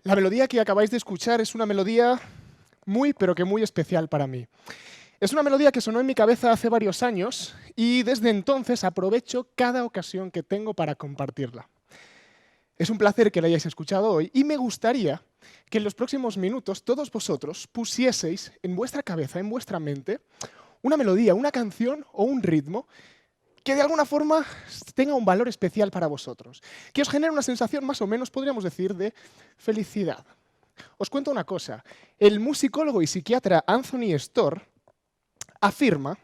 La melodía que acabáis de escuchar es una melodía muy, pero que muy especial para mí. Es una melodía que sonó en mi cabeza hace varios años y desde entonces aprovecho cada ocasión que tengo para compartirla. Es un placer que la hayáis escuchado hoy y me gustaría que en los próximos minutos todos vosotros pusieseis en vuestra cabeza, en vuestra mente, una melodía, una canción o un ritmo que de alguna forma tenga un valor especial para vosotros, que os genere una sensación más o menos, podríamos decir, de felicidad. Os cuento una cosa, el musicólogo y psiquiatra Anthony Storr afirma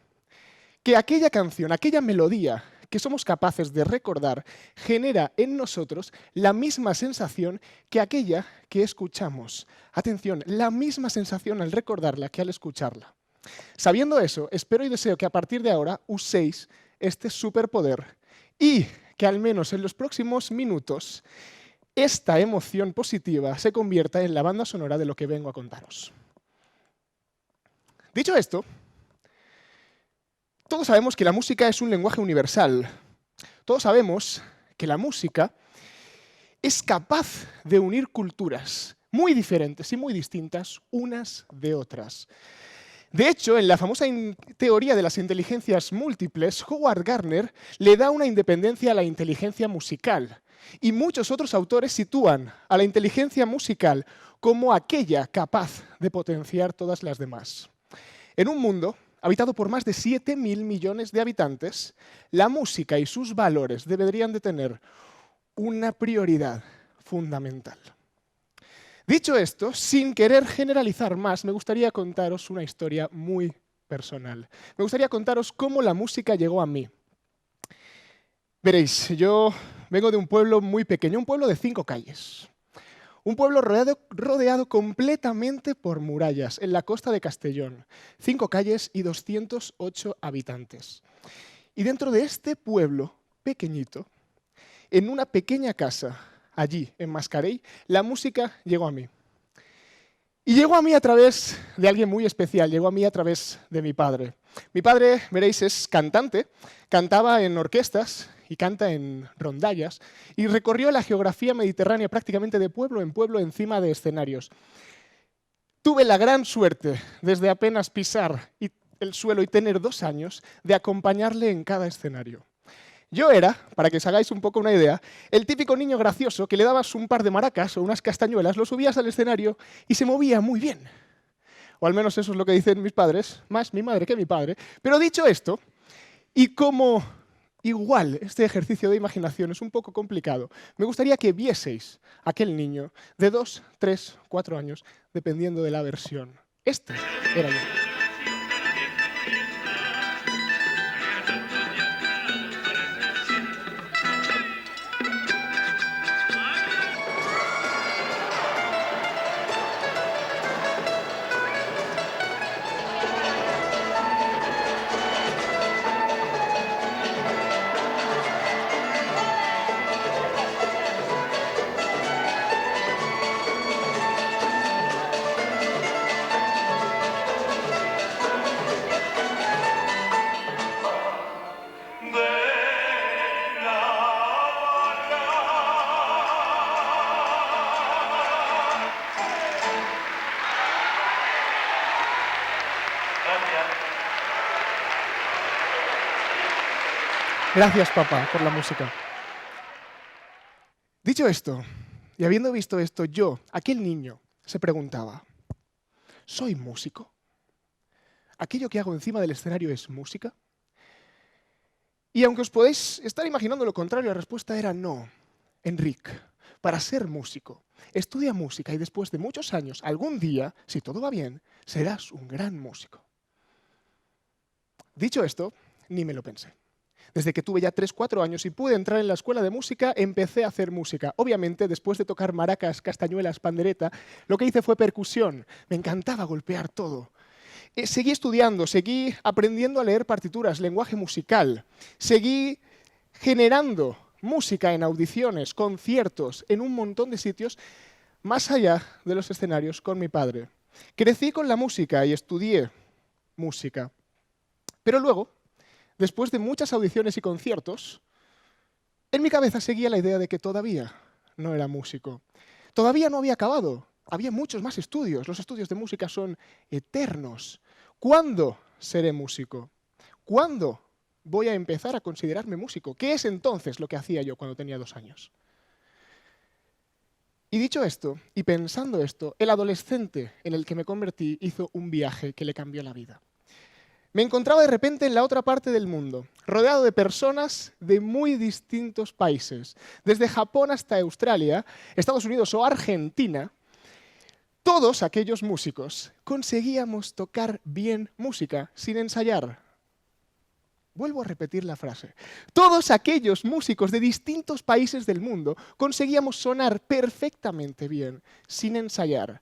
que aquella canción, aquella melodía que somos capaces de recordar, genera en nosotros la misma sensación que aquella que escuchamos. Atención, la misma sensación al recordarla que al escucharla. Sabiendo eso, espero y deseo que a partir de ahora uséis este superpoder y que al menos en los próximos minutos esta emoción positiva se convierta en la banda sonora de lo que vengo a contaros. Dicho esto, todos sabemos que la música es un lenguaje universal. Todos sabemos que la música es capaz de unir culturas muy diferentes y muy distintas unas de otras. De hecho, en la famosa teoría de las inteligencias múltiples, Howard Gardner le da una independencia a la inteligencia musical. Y muchos otros autores sitúan a la inteligencia musical como aquella capaz de potenciar todas las demás. En un mundo habitado por más de 7.000 millones de habitantes, la música y sus valores deberían de tener una prioridad fundamental. Dicho esto, sin querer generalizar más, me gustaría contaros una historia muy personal. Me gustaría contaros cómo la música llegó a mí. Veréis, yo vengo de un pueblo muy pequeño, un pueblo de 5 calles. Un pueblo rodeado completamente por murallas, en la costa de Castellón. 5 calles y 208 habitantes. Y dentro de este pueblo pequeñito, en una pequeña casa, allí, en Mascarell, la música llegó a mí. Y llegó a mí a través de alguien muy especial, llegó a mí a través de mi padre. Mi padre, veréis, es cantante, cantaba en orquestas y canta en rondallas, y recorrió la geografía mediterránea prácticamente de pueblo en pueblo encima de escenarios. Tuve la gran suerte, desde apenas pisar el suelo y tener 2 años, de acompañarle en cada escenario. Yo era, para que os hagáis un poco una idea, el típico niño gracioso que le dabas un par de maracas o unas castañuelas, lo subías al escenario y se movía muy bien. O al menos eso es lo que dicen mis padres, más mi madre que mi padre. Pero dicho esto, y como igual este ejercicio de imaginación es un poco complicado, me gustaría que vieseis a aquel niño de 2, 3, 4 años, dependiendo de la versión. Este era yo. Gracias, papá, por la música. Dicho esto, y habiendo visto esto, yo, aquel niño, se preguntaba, ¿soy músico? ¿Aquello que hago encima del escenario es música? Y aunque os podéis estar imaginando lo contrario, la respuesta era no. Enric, para ser músico, estudia música y después de muchos años, algún día, si todo va bien, serás un gran músico. Dicho esto, ni me lo pensé. Desde que tuve ya 3, 4 años y pude entrar en la escuela de música, empecé a hacer música. Obviamente, después de tocar maracas, castañuelas, pandereta, lo que hice fue percusión. Me encantaba golpear todo. Seguí estudiando, seguí aprendiendo a leer partituras, lenguaje musical. Seguí generando música en audiciones, conciertos, en un montón de sitios, más allá de los escenarios con mi padre. Crecí con la música y estudié música. Pero luego, después de muchas audiciones y conciertos, en mi cabeza seguía la idea de que todavía no era músico. Todavía no había acabado. Había muchos más estudios. Los estudios de música son eternos. ¿Cuándo seré músico? ¿Cuándo voy a empezar a considerarme músico? ¿Qué es entonces lo que hacía yo cuando tenía 2 años? Y dicho esto, y pensando esto, el adolescente en el que me convertí hizo un viaje que le cambió la vida. Me encontraba de repente en la otra parte del mundo, rodeado de personas de muy distintos países, desde Japón hasta Australia, Estados Unidos o Argentina. Todos aquellos músicos conseguíamos tocar bien música sin ensayar. Vuelvo a repetir la frase. Todos aquellos músicos de distintos países del mundo conseguíamos sonar perfectamente bien sin ensayar.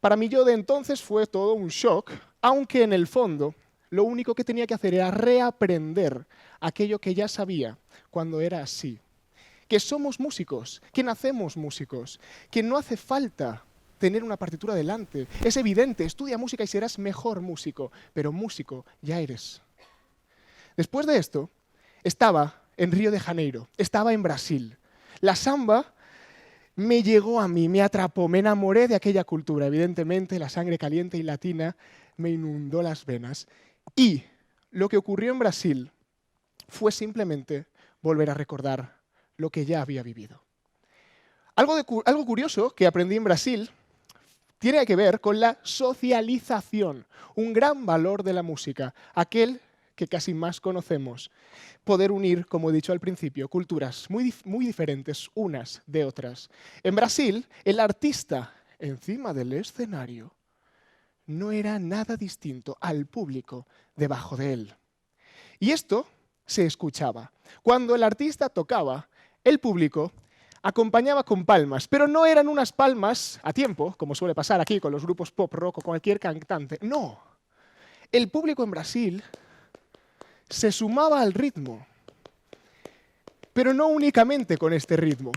Para mí yo de entonces fue todo un shock, aunque en el fondo lo único que tenía que hacer era reaprender aquello que ya sabía cuando era así. Que somos músicos, que nacemos músicos, que no hace falta tener una partitura delante. Es evidente, estudia música y serás mejor músico, pero músico ya eres. Después de esto, estaba en Río de Janeiro, estaba en Brasil. La samba me llegó a mí, me atrapó, me enamoré de aquella cultura. Evidentemente, la sangre caliente y latina me inundó las venas. Y lo que ocurrió en Brasil fue simplemente volver a recordar lo que ya había vivido. Algo curioso que aprendí en Brasil tiene que ver con la socialización, un gran valor de la música, aquel que casi más conocemos. Poder unir, como he dicho al principio, culturas muy diferentes unas de otras. En Brasil, el artista encima del escenario no era nada distinto al público debajo de él. Y esto se escuchaba. Cuando el artista tocaba, el público acompañaba con palmas, pero no eran unas palmas a tiempo, como suele pasar aquí con los grupos pop rock o cualquier cantante. No. El público en Brasil se sumaba al ritmo, pero no únicamente con este ritmo.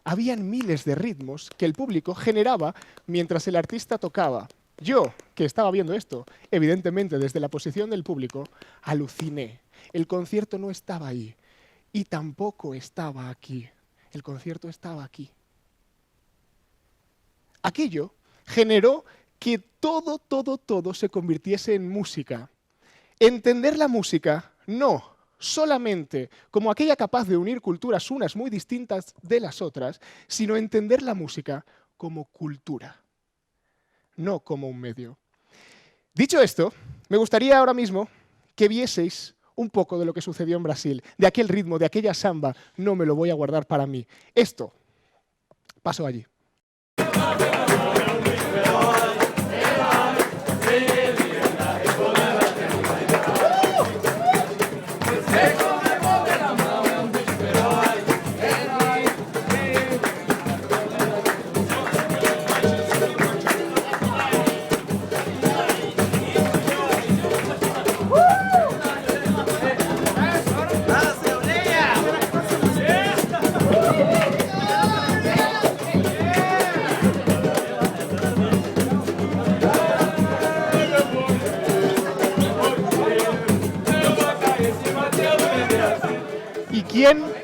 Habían miles de ritmos que el público generaba mientras el artista tocaba. Yo, que estaba viendo esto, evidentemente desde la posición del público, aluciné. El concierto no estaba ahí y tampoco estaba aquí. El concierto estaba aquí. Aquello generó que todo se convirtiese en música. Entender la música no solamente como aquella capaz de unir culturas unas muy distintas de las otras, sino entender la música como cultura, no como un medio. Dicho esto, me gustaría ahora mismo que vieseis un poco de lo que sucedió en Brasil, de aquel ritmo, de aquella samba. No me lo voy a guardar para mí. Esto pasó allí.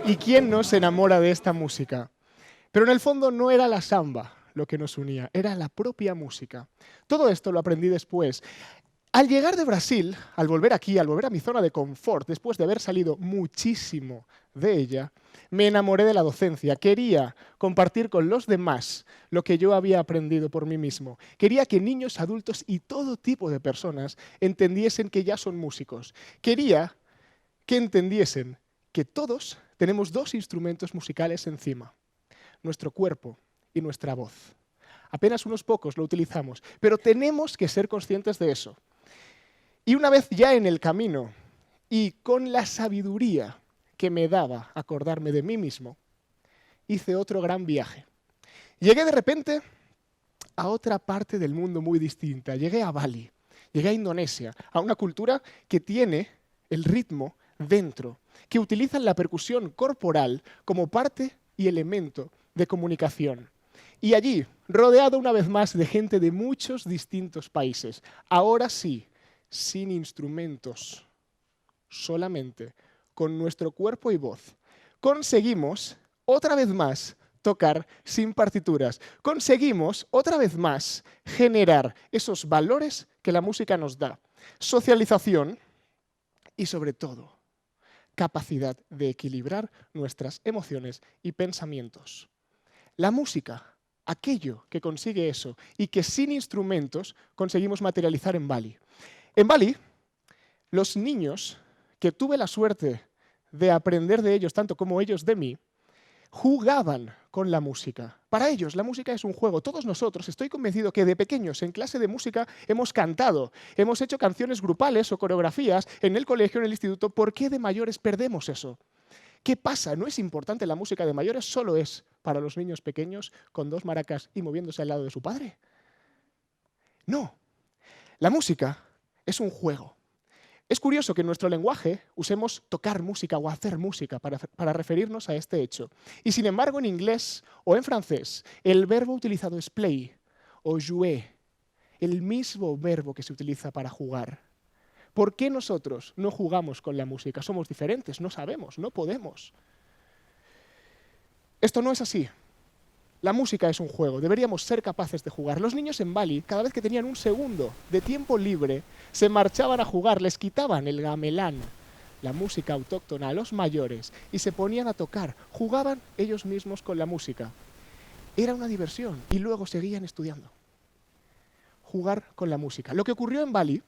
¿Y quién no se enamora de esta música? Pero en el fondo no era la samba lo que nos unía, era la propia música. Todo esto lo aprendí después. Al llegar de Brasil, al volver aquí, al volver a mi zona de confort, después de haber salido muchísimo de ella, me enamoré de la docencia. Quería compartir con los demás lo que yo había aprendido por mí mismo. Quería que niños, adultos y todo tipo de personas entendiesen que ya son músicos. Quería que entendiesen que todos tenemos 2 instrumentos musicales encima, nuestro cuerpo y nuestra voz. Apenas unos pocos lo utilizamos, pero tenemos que ser conscientes de eso. Y una vez ya en el camino y con la sabiduría que me daba acordarme de mí mismo, hice otro gran viaje. Llegué de repente a otra parte del mundo muy distinta. Llegué a Bali, llegué a Indonesia, a una cultura que tiene el ritmo dentro, que utilizan la percusión corporal como parte y elemento de comunicación. Y allí, rodeado una vez más de gente de muchos distintos países, ahora sí, sin instrumentos, solamente con nuestro cuerpo y voz, conseguimos, otra vez más, tocar sin partituras. Conseguimos, otra vez más, generar esos valores que la música nos da. Socialización y, sobre todo, capacidad de equilibrar nuestras emociones y pensamientos. La música, aquello que consigue eso y que sin instrumentos conseguimos materializar en Bali. En Bali, los niños, que tuve la suerte de aprender de ellos tanto como ellos de mí, jugaban con la música. Para ellos la música es un juego. Todos nosotros, estoy convencido que de pequeños en clase de música hemos cantado, hemos hecho canciones grupales o coreografías en el colegio, en el instituto. ¿Por qué de mayores perdemos eso? ¿Qué pasa? ¿No es importante la música de mayores? ¿Solo es para los niños pequeños con 2 maracas y moviéndose al lado de su padre? No. La música es un juego. Es curioso que en nuestro lenguaje usemos tocar música o hacer música para referirnos a este hecho. Y sin embargo, en inglés o en francés, el verbo utilizado es play o jouer, el mismo verbo que se utiliza para jugar. ¿Por qué nosotros no jugamos con la música? Somos diferentes, no sabemos, no podemos. Esto no es así. La música es un juego, deberíamos ser capaces de jugar. Los niños en Bali, cada vez que tenían un segundo de tiempo libre, se marchaban a jugar, les quitaban el gamelán, la música autóctona, a los mayores, y se ponían a tocar. Jugaban ellos mismos con la música. Era una diversión, y luego seguían estudiando. Jugar con la música. Lo que ocurrió en Bali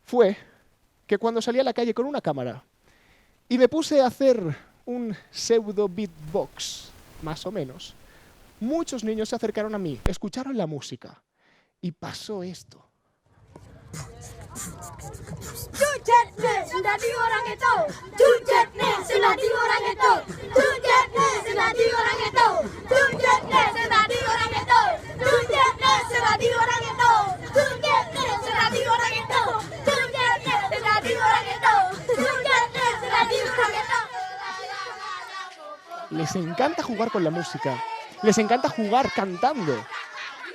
fue que cuando salí a la calle con una cámara y me puse a hacer un pseudo beatbox, más o menos, muchos niños se acercaron a mí, escucharon la música y pasó esto. Les encanta jugar con la música, les encanta jugar cantando.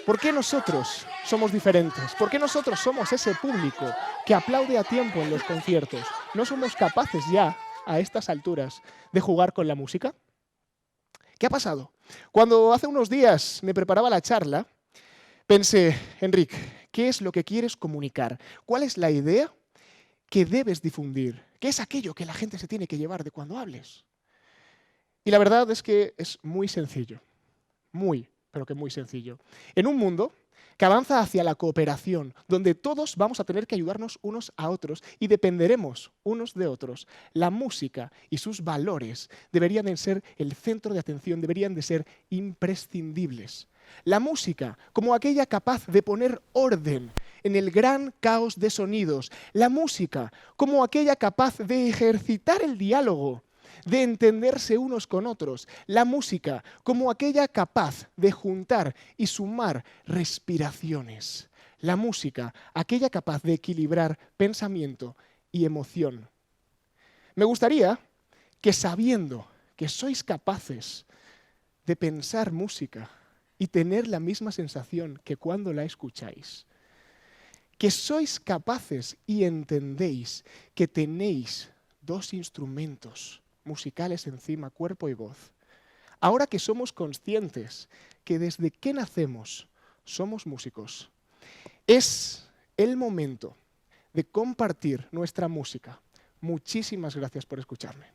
¿Por qué nosotros somos diferentes? ¿Por qué nosotros somos ese público que aplaude a tiempo en los conciertos? ¿No somos capaces ya, a estas alturas, de jugar con la música? ¿Qué ha pasado? Cuando hace unos días me preparaba la charla, pensé, Enric, ¿qué es lo que quieres comunicar? ¿Cuál es la idea que debes difundir? ¿Qué es aquello que la gente se tiene que llevar de cuando hables? Y la verdad es que es muy sencillo, pero que muy sencillo. En un mundo que avanza hacia la cooperación, donde todos vamos a tener que ayudarnos unos a otros y dependeremos unos de otros, la música y sus valores deberían de ser el centro de atención, deberían de ser imprescindibles. La música, como aquella capaz de poner orden en el gran caos de sonidos. La música, como aquella capaz de ejercitar el diálogo, de entenderse unos con otros. La música, como aquella capaz de juntar y sumar respiraciones. La música, aquella capaz de equilibrar pensamiento y emoción. Me gustaría que, sabiendo que sois capaces de pensar música y tener la misma sensación que cuando la escucháis, que sois capaces y entendéis que tenéis 2 instrumentos musicales encima, cuerpo y voz. Ahora que somos conscientes que desde que nacemos somos músicos, es el momento de compartir nuestra música. Muchísimas gracias por escucharme.